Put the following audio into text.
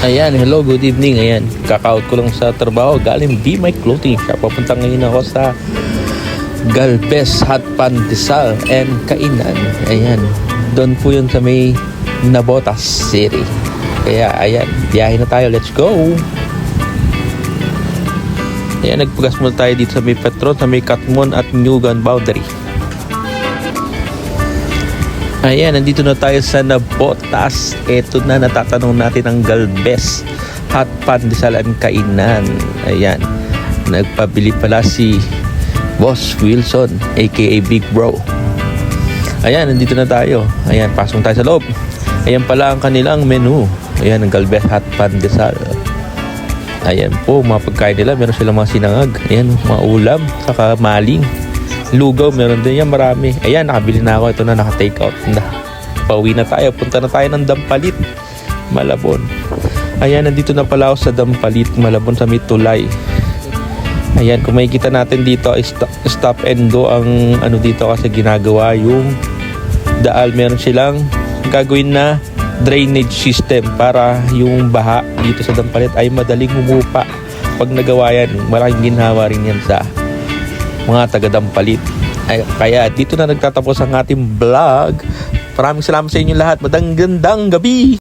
Ayan, hello, good evening. Ayan, kaka-out ko lang sa trabaho. Galing Be My Clothing Shop. Papunta ngayon ako sa Galvez Hot Pandesal and Kainan. Ayan, doon po yun sa may Navotas City. Kaya ayan, biyahe na tayo. Let's go! Ayan, nagpagas muna tayo dito sa may Petron, sa may Katmon at Newgan boundary. Ayan, nandito na tayo sa Navotas. Ito na, natatanong natin ang Galvez Hot Pandesal and Kainan. Ayan, nagpabili pala si Boss Wilson aka Big Bro. Ayan, nandito na tayo. Ayan, pasok tayo sa loob. Ayan pala ang kanilang menu. Ayan, ang Galvez Hot Pandesal. Ayan po, mga pagkain nila. Meron silang mga sinangag. Ayan, mga ulam, saka maling. Lugaw, meron din yan, marami. Ayan, nakabili na ako. Ito na, naka-take out na. Pauwi na tayo. Punta na tayo ng Dampalit, Malabon. Ayan, nandito na pala ako sa Dampalit, Malabon, sa may Tulay. Ayan, kung makikita natin dito, stop and go ang ano dito kasi ginagawa yung daal. Meron silang gagawin na drainage system para yung baha dito sa Dampalit ay madaling humupa. Pag nagawa yan, malaking ginhawa rin yan sa mga taga-Dampalit. Kaya dito na nagtatapos ang ating vlog. Maraming salamat sa inyo lahat. Magandang gabi!